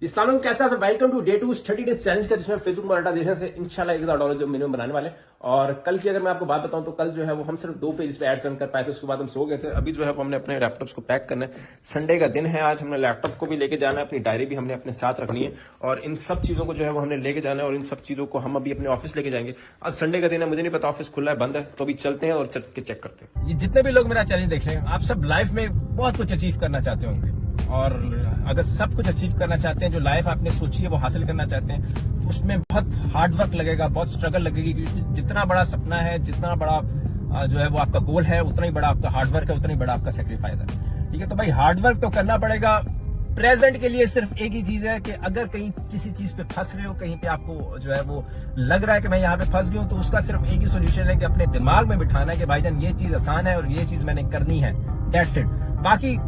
इस्लाम कैसा है? Welcome to day 2 30 days challenge का, जिसमें फेसबुक मोनेटाइजेशन से इंशाल्लाह $1000 जो मिनिमम बनाने वाले। और कल की अगर मैं आपको बात बताऊं तो कल जो है वो हम सिर्फ 2 पेज पे एड्स रन कर पाए थे, उसके बाद हम सो गए थे। अभी जो है वो हमने अपने लैपटॉप्स को पैक करना है। संडे का दिन है, आज हमने लैपटॉप को भी लेके जाना है, अपनी डायरी भी हमने अपने साथ रखनी है और इन सब चीजों को जो है वो हमने लेके जाना है और इन सब चीजों को हम अभी अपने ऑफिस लेके जाएंगे। आज संडे का दिन है, मुझे नहीं पता ऑफिस खुला है बंद है, तो अभी चलते हैं और चल के चेक करते हैं। ये जितने भी लोग मेरा चैलेंज देख रहे हैं, आप सब लाइफ में बहुत कुछ अचीव करना चाहते होंगे और अगर सब कुछ अचीव करना चाहते हैं, जो लाइफ आपने सोची है वो हासिल करना चाहते हैं, तो उसमें बहुत हार्ड वर्क लगेगा, बहुत स्ट्रगल लगेगी। क्योंकि जितना बड़ा सपना है, जितना बड़ा जो है वो आपका गोल है, उतना ही बड़ा आपका हार्ड वर्क है, उतना ही बड़ा आपका सेक्रीफाइस है। ठीक है, तो भाई हार्ड वर्क तो करना पड़ेगा। प्रेजेंट के लिए सिर्फ एक ही चीज है कि अगर कहीं किसी चीज पे फंस रहे हो, कहीं पे आपको जो है वो लग रहा है कि मैं यहाँ पे फंस गया हूँ, तो उसका सिर्फ एक ही सोल्यूशन है कि अपने दिमाग में बिठाना है कि भाईजान ये चीज आसान है और ये चीज मैंने करनी है, दैट्स इट। बाकी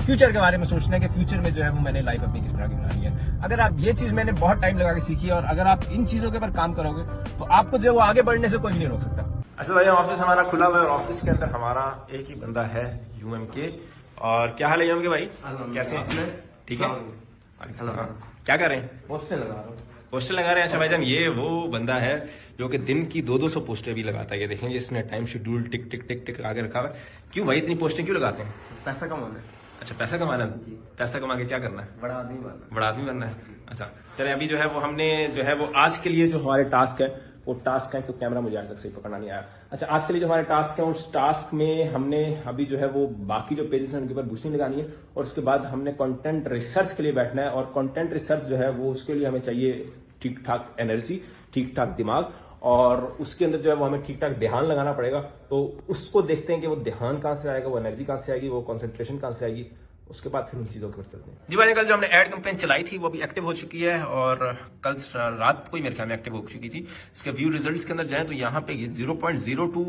फ्यूचर के बारे में सोचना है कि फ्यूचर में जो है वो मैंने लाइफ अपनी किस तरह की बनानी है। अगर आप ये चीज मैंने बहुत टाइम लगा के सीखी है और अगर आप इन चीजों के ऊपर काम करोगे तो आपको जो है वो आगे बढ़ने से कोई नहीं रोक सकता। अच्छा भाई, ऑफिस हमारा खुला हुआ है और ऑफिस के अंदर हमारा एक ही बंदा है, यूएम के। और क्या हाल है यूएम के भाई, कैसे हैं? ठीक है, क्या कर रहे हैं? पोस्टर लगा रहा हूँ। पोस्टर लगा रहे हैं। अच्छा भाईजान, ये वो बंदा है जो कि दिन की 200 पोस्टर भी लगाता है। ये देखेंगे, इसने टाइम शेड्यूल टिक टिक टिक टिक आगे रखा हुआ है। क्यों भाई इतनी पोस्टें क्यों लगाते हैं? पैसा कमाना है। अच्छा, पैसा कमाना है। पैसा कमा के क्या करना है? बड़ा आदमी बनना है। बड़ा आदमी बनना है। अच्छा चले, अभी जो है वो हमने जो है वो आज के लिए जो हमारे टास्क है वो टास्क है, तो कैमरा मुझे आज तक सही पकड़ना नहीं आया। अच्छा, आज के लिए जो हमारे टास्क है उस टास्क में हमने अभी जो है वो बाकी जो पेजेस हैं उनके ऊपर बूस्टिंग लगानी है और उसके बाद हमने कंटेंट रिसर्च के लिए बैठना है। और कंटेंट रिसर्च जो है वो उसके लिए हमें चाहिए ठीक ठाक एनर्जी, ठीक ठाक दिमाग और उसके अंदर जो है वो हमें ठीक ठाक ध्यान लगाना पड़ेगा। तो उसको देखते हैं कि वो ध्यान कहाँ से आएगा, वो एनर्जी कहाँ से आएगी, वो कॉन्सेंट्रेशन कहाँ से आएगी, उसके बाद फिर उन चीजों के ऊपर चलते हैं। जी भाई, कल जो हमने एड कैंपेन चलाई थी वो अभी एक्टिव हो चुकी है और कल रात को ही मेरे ख्याल में एक्टिव हो चुकी थी। इसके व्यू रिजल्ट्स के अंदर जाएं तो यहाँ पे 0.02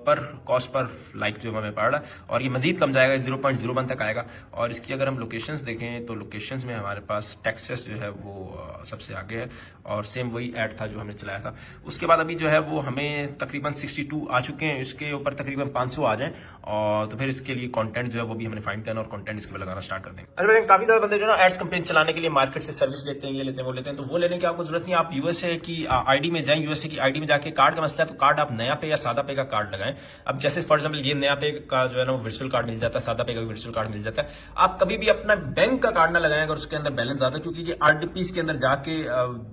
पर कॉस्ट पर लाइक जो हमें पड़ रहा है और ये मजीद कम जाएगा, 0.01 तक आएगा। और इसकी अगर हम लोकेशंस देखें तो लोकेशंस में हमारे पास टेक्सास जो है वो सबसे आगे है और सेम वही एड था जो हमने चलाया था। उसके बाद अभी जो है वो हमें तकरीबन 62 आ चुके हैं, इसके ऊपर तकरीबन 500 आ जाएं और तो फिर इसके लिए कंटेंट जो है वो भी हमने फाइंड करना और कंटेंट इसके लगाना स्टार्ट कर देंगे। अरे काफी ज्यादा बंदे जो ना एड्स कैंपेन चलाने के लिए मार्केट से सर्विस लेते हैं, ये लेते हैं वो लेते हैं, तो वो लेने की आपको जरूरत नहीं। आप यूएसए की आईडी में जाएं, यूएसए की आईडी में जाके कार्ड का मसला है तो कार्ड आप नया पे या सादा पे का कार्ड लगाएं। अब जैसे फॉर एग्जांपल ये नया पे का जो है ना वो वर्चुअल कार्ड मिल जाता है, सादा पे का भी वर्चुअल कार्ड मिल जाता है। आप कभी भी अपना बैंक का कार्ड ना लगाएं अगर उसके अंदर बैलेंस ज्यादा, क्योंकि ये आरडीपीस के अंदर जाके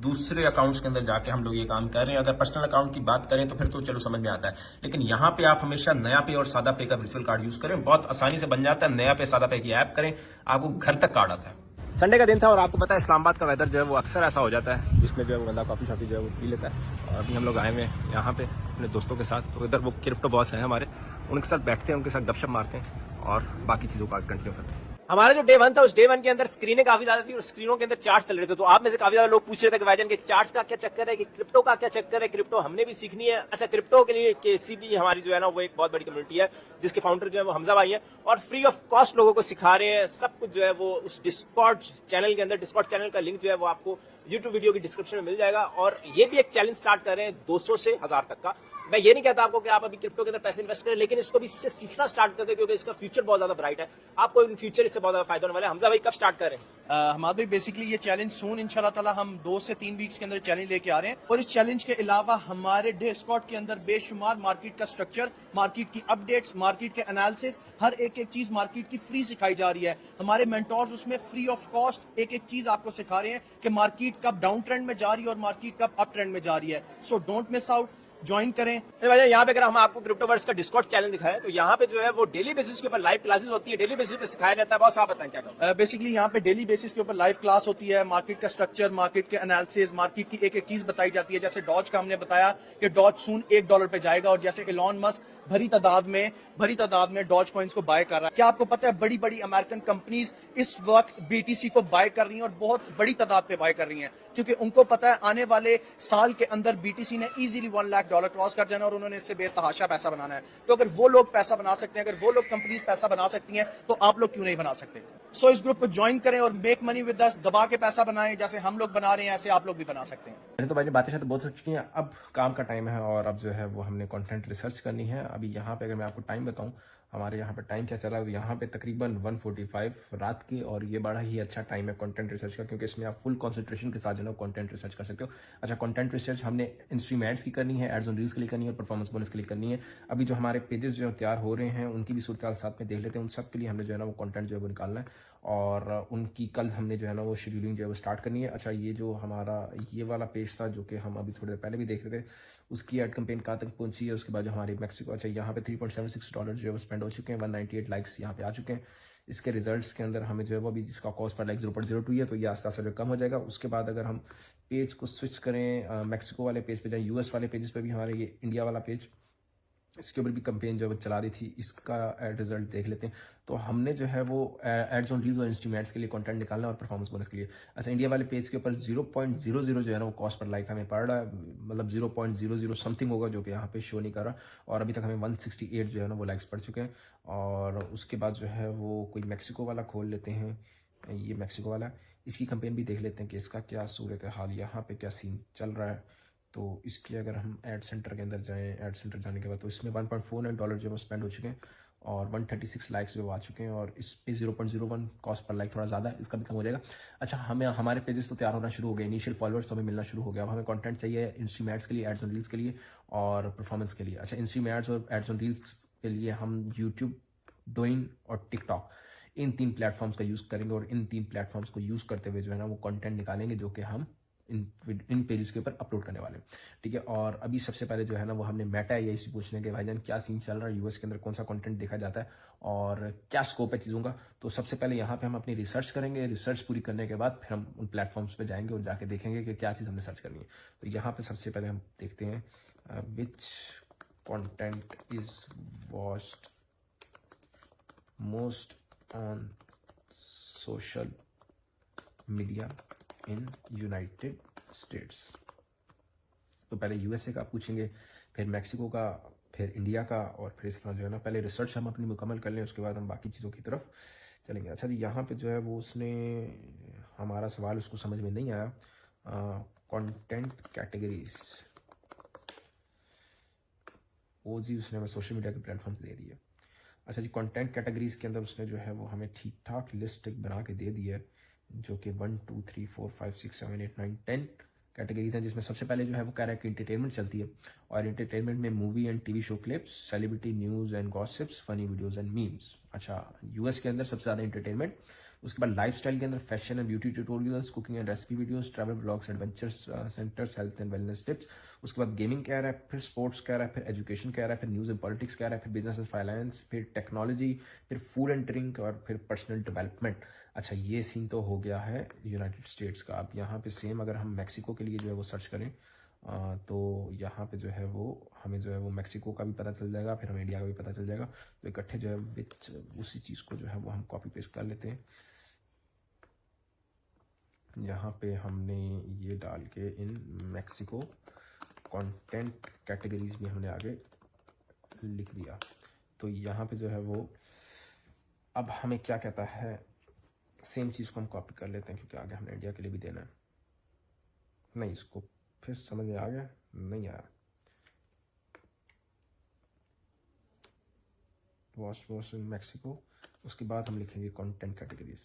दूसरे अकाउंट्स के अंदर जाके हम लोग ये काम कर रहे हैं। अगर पर्सनल अकाउंट की बात करें तो फिर तो चलो समझ में आता है, लेकिन यहाँ पे आप हमेशा नया पे और सादा पे का वर्चुअल कार्ड यूज करें, बहुत आसानी से बन जाता है। नया पे सादा पे की ऐप करें, आपको घर तक कार्ड आता है। संडे का दिन था और आपको पता है इस्लामाबाद का वेदर जो है वो अक्सर ऐसा हो जाता है जिसमें जो है वो बंदा कॉफी शॉफी जो है वो पी लेता है। और अभी हम लोग आए हुए हैं यहाँ पे अपने दोस्तों के साथ, तो इधर वो क्रिप्टो बॉस हैं हमारे, उनके साथ बैठते हैं, उनके साथ गपशप मारते हैं और बाकी चीज़ों का कंटिन्यू करते हैं। हमारा जो डे 1 था उस डे 1 के अंदर स्क्रीनें काफी ज्यादा थी और स्क्रीनों के अंदर चार्ट्स चल रहे थे। तो आप में से काफी ज्यादा लोग पूछ रहे थे कि भाईजान के चार्ट्स का क्या चक्कर है, कि क्रिप्टो का क्या चक्कर है, क्रिप्टो हमने भी सीखनी है। अच्छा, क्रिप्टो के लिए केसीबी हमारी जो है ना वो एक बहुत बड़ी कम्युनिटी है जिसके फाउंडर जो है वो हमजा भाई है और फ्री ऑफ कॉस्ट लोगों को सिखा रहे हैं सब कुछ। जो है वो उस डिस्कॉर्ड चैनल के अंदर, डिस्कॉर्ड चैनल का लिंक जो है वो आपको यूट्यूब वीडियो की डिस्क्रिप्शन में मिल जाएगा। और ये भी एक चैलेंज स्टार्ट कर रहे हैं 200 से 1000 तक का। मैं ये नहीं कहता आपको कि आप अभी क्रिप्टो के अंदर पैसे इन्वेस्ट करें, लेकिन इसको भी इससे सीखना स्टार्ट कर दें क्योंकि इसका फ्यूचर बहुत ज्यादा ब्राइट है। आपको इन फ्यूचर इससे बहुत ज्यादा फायदा होने वाला है। हमजा भाई कब स्टार्ट कर रहे हैं? हमारे भाई बेसिकली ये चैलेंज सून इंशाल्लाह ताला हम 2 से 3 वीक्स के अंदर चैलेंज लेके आ रहे हैं और इस चैलेंज के अलावा हमारे डिस्कॉर्ड के अंदर बेशुमार मार्केट का स्ट्रक्चर, मार्केट की अपडेट्स, मार्केट के एनालिसिस, हर एक चीज मार्केट की फ्री सिखाई जा रही है। हमारे मेंटोर्स उसमें फ्री ऑफ कॉस्ट एक चीज आपको सिखा रहे हैं कि मार्केट कब डाउन ट्रेंड में जा रही है और मार्केट कब अप ट्रेंड में जा रही है। So don't miss out, join करें। यहाँ पे अगर हम आपको क्रिप्टोवर्स का डिस्कॉर्ड चैनल दिखाएं तो यहाँ पे जो है वो डेली बेसिस के ऊपर लाइव क्लासेस होती है, डेली बेसिस पे सिखाया जाता है। बहुत आप बताएं क्या करें? बेसिकली यहाँ पे डेली बेसिस के ऊपर लाइव क्लास होती है, मार्केट का स्ट्रक्चर, मार्केट के एनालिसिस, मार्केट की एक चीज बताई जाती है। जैसे डॉज का हमने बताया कि डॉज सून $1 पे जाएगा और जैसे इलॉन मस्क भरी तादाद में डॉज कॉइन्स को बाय कर रहा है। क्या आपको पता है बड़ी बड़ी अमेरिकन कंपनीज इस वक्त बीटीसी को बाय कर रही हैं और बहुत बड़ी तादाद पे बाय कर रही हैं, क्योंकि उनको पता है आने वाले साल के अंदर बीटीसी ने इजीली $1 लाख क्रॉस कर जाना और उन्होंने इससे बेतहाशा पैसा बनाना है। तो अगर वो लोग पैसा बना सकते हैं, अगर वो लोग कंपनीज पैसा बना सकती हैं, तो आप लोग क्यों नहीं बना सकते? सो इस ग्रुप को ज्वाइन करें और मेक मनी विद अस, दबा के पैसा बनाएं। जैसे हम लोग बना रहे हैं ऐसे आप लोग भी बना सकते हैं। तो भाई बातें शायद बहुत हो चुकी हैं, अब काम का टाइम है और अब जो है वो हमने कंटेंट रिसर्च करनी है। अभी यहाँ पे अगर मैं आपको टाइम बताऊं, हमारे यहाँ पे टाइम क्या चल रहा है, यहाँ पे तकरीबन 1:45 रात के, और ये बड़ा ही अच्छा टाइम है कंटेंट रिसर्च का, क्योंकि इसमें आप फुल कंसंट्रेशन के साथ जो है कंटेंट रिसर्च कर सकते हो। अच्छा, कंटेंट रिसर्च हमने इंस्ट्रीम एड्स की करनी है, एड्स ऑन रील्स के लिए करनी है और परफॉर्मेंस बोनस के लिए करनी है। अभी जो हमारे पेजेस जो तैयार हो रहे हैं उनकी भी सूरत साथ में देख लेते हैं। उन सब के लिए हमने जो है ना वो कंटेंट जो है वो निकालना है, और उनकी कल हमने जो है ना वो शेड्यूलिंग जो है वो स्टार्ट करनी है। अच्छा, ये जो हमारा ये वाला पेज था जो कि हम अभी थोड़ी देर पहले भी देख रहे थे, उसकी एड कैंपेन कहाँ तक पहुंची है, उसके बाद जो हमारी मैक्सिको, अच्छा यहाँ पे $3.76 जो है वो स्पेंड हो चुके हैं, 198 लाइक्स यहाँ पे आ चुके हैं। इसके रिजल्ट्स के अंदर हमें जो है वो अभी जिसका कॉस्ट पर लाइक 0.02 है, तो ये आस्ते आस्ते जो कम हो जाएगा। उसके बाद अगर हम पेज को स्विच करें मैक्सिको वाले पेज पे जाए, यूएस वाले पेजेस पे भी हमारे ये इंडिया वाला पेज, इसके ऊपर भी कंपेन जो है वो चला दी थी, इसका एड रिजल्ट देख लेते हैं। तो हमने जो है वो एड्स ऑन रील्स और इंस्ट्रीम एड्स के लिए कंटेंट निकालना है और परफॉर्मेंस बोनस के लिए। अच्छा, इंडिया वाले पेज के ऊपर 0.00 जो है ना वो कॉस्ट पर लाइक हमें पड़ रहा है, मतलब 0.00 समथिंग होगा जो कि यहाँ पे शो नहीं कर रहा, और अभी तक हमें 168 जो है ना वो लाइक्स पड़ चुके हैं। और उसके बाद जो है वो कोई मैक्सिको वाला खोल लेते हैं, ये मैक्सिको वाला, इसकी कंपेन भी देख लेते हैं कि इसका क्या सूरत हाल, यहाँ पे क्या सीन चल रहा है। तो इसकी अगर हम एड सेंटर के अंदर जाएं, एड सेंटर जाने के बाद तो इसमें $1.49 जो है स्पेंड हो चुके हैं और 136 लाइक्स जो आ चुके हैं, और इस पे 0.01 कॉस्ट पर लाइक थोड़ा ज़्यादा है, इसका भी कम हो जाएगा। अच्छा, हमें हमारे पेजेस तो तैयार होना शुरू हो गए, इनिशियल फॉलोअर्स तो हमें मिलना शुरू हो गया। अब हमें कंटेंट चाहिए इंस्ट्रीम एड्स के लिए, एड्स ऑन रील्स के लिए और परफॉर्मेंस के लिए। अच्छा, इंस्ट्रीम एड्स और एड्स ऑन रील्स के लिए हम यूट्यूब, डोइन और टिकटॉक, इन 3 प्लेटफॉर्म्स का यूज़ करेंगे, और इन 3 प्लेटफॉर्म्स को यूज़ करते हुए जो है ना वो कंटेंट निकालेंगे जो कि हम इन पेजेस के ऊपर अपलोड करने वाले हैं। ठीक है, और अभी सबसे पहले जो है ना वो हमने मेटा एआई से पूछने के भाईजान क्या सीन चल रहा है यूएस के अंदर, कौन सा कंटेंट देखा जाता है और क्या स्कोप है चीज़ों का। तो सबसे पहले यहाँ पे हम अपनी रिसर्च करेंगे, रिसर्च पूरी करने के बाद फिर हम उन प्लेटफॉर्म्स पे जाएंगे और जाके देखेंगे कि क्या चीज़ हमने सर्च करनी है। तो यहाँ पे सबसे पहले हम देखते हैं which content is watched most on social media in United States. तो पहले यूएसए का पूछेंगे, फिर मैक्सिको का, फिर इंडिया का, और फिर इस तरह जो है ना पहले रिसर्च हम अपनी मुकम्मल कर लें, उसके बाद हम बाकी चीज़ों की तरफ चलेंगे। अच्छा जी, यहाँ पे जो है वो उसने हमारा सवाल उसको समझ में नहीं आया, कंटेंट कैटेगरीज, वो जी उसने हमें सोशल मीडिया के प्लेटफॉर्म्स दे दिए। अच्छा जी, कंटेंट कैटेगरीज के अंदर उसने जो है वो हमें ठीक ठाक लिस्ट बना के दे दी है, जो कि 1 2 3 4 5 6 7 8 9 10 कैटेगरीज हैं, जिसमें सबसे पहले जो है वो कह रहा है कि इंटरटेनमेंट चलती है, और इंटरटेनमेंट में movie and TV show clips, celebrity news and gossips, funny videos and memes. अच्छा, यूएस के अंदर सबसे ज़्यादा इंटरटेनमेंट, उसके बाद लाइफस्टाइल के अंदर fashion and beauty tutorials, cooking and recipe videos, travel vlogs, adventures centres, health and wellness tips, उसके बाद गेमिंग कह रहा है, फिर स्पोर्ट्स कह रहा है, फिर एजुकेशन कह रहा है, फिर न्यूज़ एंड पॉलिटिक्स कह रहा है, फिर बिजनेस एंड फाइनेंस, फिर टेक्नोलॉजी, फिर फूड एंड ड्रिंक, और फिर पर्सनल डेवलपमेंट। अच्छा, ये सीन तो हो गया है यूनाइटेड स्टेट्स का। अब यहाँ पे सेम अगर हम मैक्सिको के लिए जो है वो सर्च करें तो यहाँ पे जो है वो हमें जो है वो मैक्सिको का भी पता चल जाएगा, फिर हमें इंडिया का भी पता चल जाएगा। तो इकट्ठे जो है विच उसी चीज़ को जो है वो हम कॉपी पेस्ट कर लेते हैं। यहाँ पे हमने ये डाल के इन मैक्सिको कंटेंट कैटेगरीज भी हमने आगे लिख दिया। तो यहाँ पे जो है वो अब हमें क्या कहता है, सेम चीज़ को हम कॉपी कर लेते हैं क्योंकि आगे हमने इंडिया के लिए भी देना है। नहीं, इसको फिर समझ में आ गया, नहीं आया। वॉच इन मैक्सिको, उसके बाद हम लिखेंगे कंटेंट कैटेगरीज।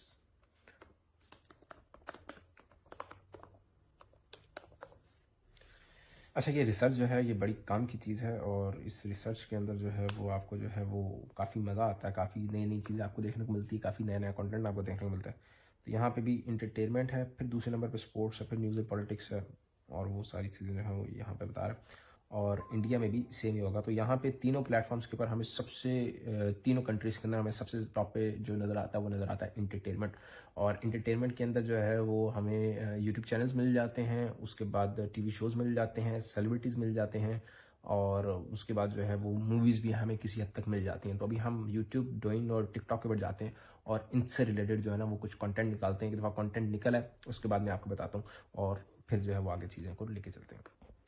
अच्छा, ये रिसर्च जो है ये बड़ी काम की चीज़ है, और इस रिसर्च के अंदर जो है वो आपको जो है वो काफ़ी मज़ा आता है, काफ़ी नई नई चीज़ें आपको देखने को मिलती है, काफ़ी नया नया कंटेंट आपको देखने को मिलता है। तो यहाँ पे भी इंटरटेनमेंट है, फिर दूसरे नंबर पे स्पोर्ट्स है, फिर न्यूज़ एंड पॉलिटिक्स है, और वो सारी चीज़ें जो है वो यहाँ पे बता रहे हैं। और इंडिया में भी सेम ही होगा। तो यहाँ पे तीनों प्लेटफॉर्म्स के ऊपर हमें तीनों कंट्रीज़ के अंदर हमें सबसे टॉप पे जो नज़र आता है वो नज़र आता है इंटरटेनमेंट। और इंटरटेनमेंट के अंदर जो है वो हमें यूट्यूब चैनल्स मिल जाते हैं, उसके बाद टीवी शोज़ मिल जाते हैं, सेलिब्रिटीज़ मिल जाते हैं, और उसके बाद जो है वो मूवीज़ भी हमें किसी हद तक मिल जाती हैं। तो अभी हम यूट्यूब, डोइन और टिकटॉक के ऊपर जाते हैं और इनसे रिलेटेड जो है ना वो कुछ कंटेंट निकालते हैं। एक दफ़ा कंटेंट निकल है उसके बाद मैं आपको बताता हूँ, और फिर जो है वो आगे चीज़ें को लेके चलते हैं।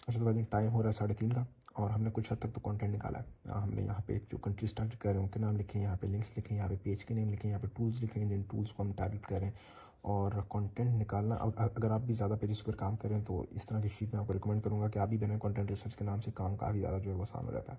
अच्छा, तो भाई टाइम हो रहा है 3:30 का, और हमने कुछ हद तक तो कंटेंट निकाला है। हमने यहाँ पे जो कंट्री स्टार्ट कर रहे हैं उनके नाम लिखे, यहाँ पे लिंक्स लिखे, यहाँ पे पेज के नेम लिखे, यहाँ पे टूल्स लिखे, जिन टूल्स को हम टारगेट करें और कंटेंट निकालना। अब अगर आप भी ज़्यादा पेजेस पर काम करें तो इस तरह की शीट मैं आपको रिकमेंड करूँगा कि आप भी बने। कंटेंट रिसर्च के नाम से काम काफ़ी ज़्यादा जो है वो आसान हो जाता है।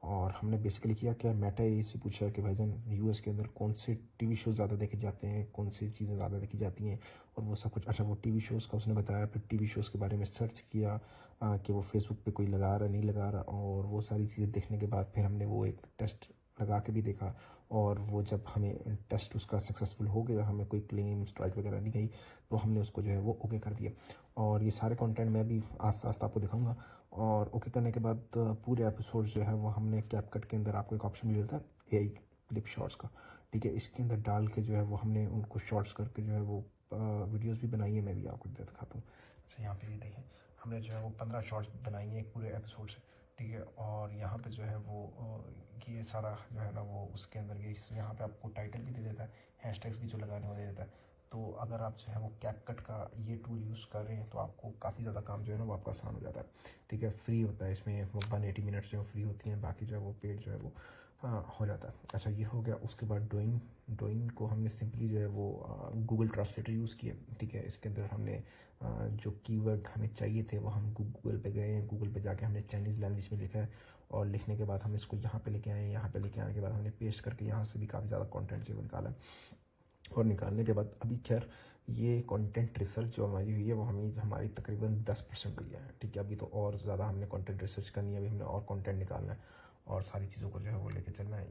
और हमने बेसिकली किया क्या, मेटा ये से पूछा कि भाईजान यूएस के अंदर कौन से टीवी शो ज़्यादा देखे जाते हैं, कौन सी चीज़ें ज़्यादा देखी जाती हैं और वो सब कुछ। अच्छा, वो टीवी शोज़ का उसने बताया, फिर टीवी शोज़ के बारे में सर्च किया कि वो फेसबुक पे कोई लगा रहा नहीं लगा रहा, और वो सारी चीज़ें देखने के बाद फिर हमने वो एक टेस्ट लगा के भी देखा, और वो जब हमें टेस्ट उसका सक्सेसफुल हो गया, हमें कोई क्लेम स्ट्राइक वगैरह नहीं गई, तो हमने उसको जो है वो ओके कर दिया। और ये सारे कंटेंट मैं भी आस्ता आस्ता आपको दिखाऊंगा। और ओके करने के बाद पूरे एपिसोड जो है वो हमने कैपकट के अंदर आपको एक ऑप्शन मिल जाता है एआई क्लिप शॉर्ट्स का, ठीक है, इसके अंदर डाल के जो है वो हमने उनको शॉर्ट्स करके जो है वो वीडियोस भी बनाई है, मैं भी आपको दिखाता हूँ। अच्छा, यहाँ पे ये देखें, हमने जो है वो 15 शॉर्ट्स बनाई हैं एक पूरे एपिसोड से, ठीक है। और यहाँ पे जो है वो ये सारा जो है ना वो उसके अंदर ये यहाँ पे आपको टाइटल भी दे देता है, हैशटैग्स भी जो लगाने को दे देता है। तो अगर आप जो है वो कैपकट का ये टूल यूज़ कर रहे हैं तो आपको काफ़ी ज़्यादा काम जो है ना वो आपका आसान हो जाता है, ठीक है। फ्री होता है इसमें, वो 180 मिनट्स जो फ्री होती हैं, बाकी जो है वो पेड जो है वो हो जाता है। अच्छा, ये हो गया। उसके बाद डोइन को हमने सिंपली जो है वो गूगल ट्रांसलेटर यूज़ किया, ठीक है। इसके अंदर हमने जो कीवर्ड हमें चाहिए थे वो हम गूगल पे गए, गूगल पे जाके हमने चाइनीज़ लैंग्वेज में लिखा है, और लिखने के बाद हमने इसको यहाँ पे लेके आए, यहाँ पे लेके आने के बाद हमने पेस्ट करके यहाँ से भी काफ़ी ज़्यादा कंटेंट जो निकाला है। और निकालने के बाद अभी खैर ये कंटेंट रिसर्च जो हमारी हुई है वो हमारी तकरीबन 10% हुई है, ठीक है। अभी तो और ज़्यादा हमने कंटेंट रिसर्च करनी है, अभी हमने और कंटेंट निकालना है और सारी चीज़ों को जो है वो लेके चलना है।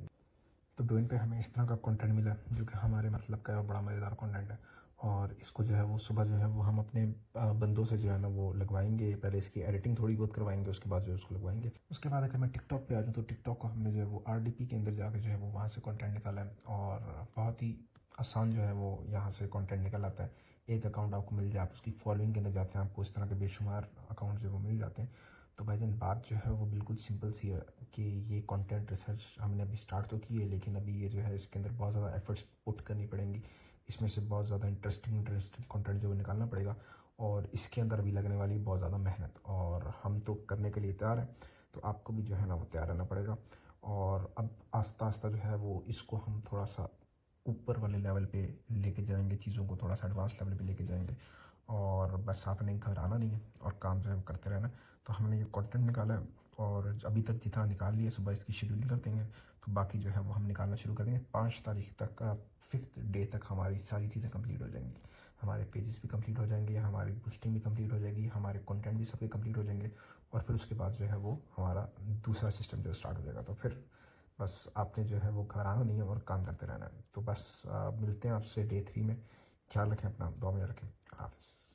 तो डोइन पे हमें इस तरह का कंटेंट मिला जो कि हमारे मतलब का बड़ा मज़ेदार कंटेंट है, और इसको जो है वो सुबह जो है वो हम अपने बंदों से जो है ना वो लगवाएंगे। पहले इसकी एडिटिंग थोड़ी बहुत करवाएंगे, उसके बाद जो है उसको लगवाएंगे। उसके बाद अगर मैं टिकटॉक पे आ जाऊँ तो टिकटॉक को हमने जो है वो RDP के अंदर जाकर जो है वो वहाँ से कंटेंट निकाला है, और बहुत ही आसान जो है वो यहाँ से कंटेंट निकल आता है। एक अकाउंट आपको मिल जाए, आप उसकी फॉलोइंग के अंदर जाते हैं, आपको इस तरह के बेशुमार अकाउंट जो है वो मिल जाते हैं। तो भाईजान बात जो है वो बिल्कुल सिंपल सी है कि ये कंटेंट रिसर्च हमने अभी स्टार्ट तो की है, लेकिन अभी ये जो है इसके अंदर बहुत ज़्यादा एफर्ट्स पुट करनी पड़ेंगी, इसमें से बहुत ज़्यादा इंटरेस्टिंग कंटेंट जो है निकालना पड़ेगा, और इसके अंदर अभी लगने वाली बहुत ज़्यादा मेहनत, और हम तो करने के लिए तैयार हैं, तो आपको भी जो है ना वो तैयार रहना पड़ेगा। और अब आस्ता आस्ता जो है वो इसको हम थोड़ा सा ऊपर वाले लेवल पे लेके जाएंगे, चीज़ों को थोड़ा सा एडवांस लेवल पे लेके जाएंगे, और बस आपने घर आना नहीं है और काम जो है वो करते रहना। तो हमने ये कंटेंट निकाला है, और अभी तक जितना निकाल लिया, सुबह इसकी शेड्यूलिंग कर देंगे, तो बाकी जो है वो हम निकालना शुरू कर देंगे। 5 तारीख तक का 5th डे तक हमारी सारी चीज़ें कंप्लीट हो जाएंगी, हमारे पेजेस भी कंप्लीट हो जाएंगे, हमारी बूस्टिंग भी कंप्लीट हो जाएगी, हमारे कंटेंट भी सबके कंप्लीट हो जाएंगे, और फिर उसके बाद जो है वो हमारा दूसरा सिस्टम जो स्टार्ट हो जाएगा। तो फिर बस आपने जो है वो घर आना नहीं है और काम करते रहना है। तो बस मिलते हैं आपसे डे 3 में। ख्याल रखें अपना, दुआ में रखें। अल्लाह हाफ़िज़।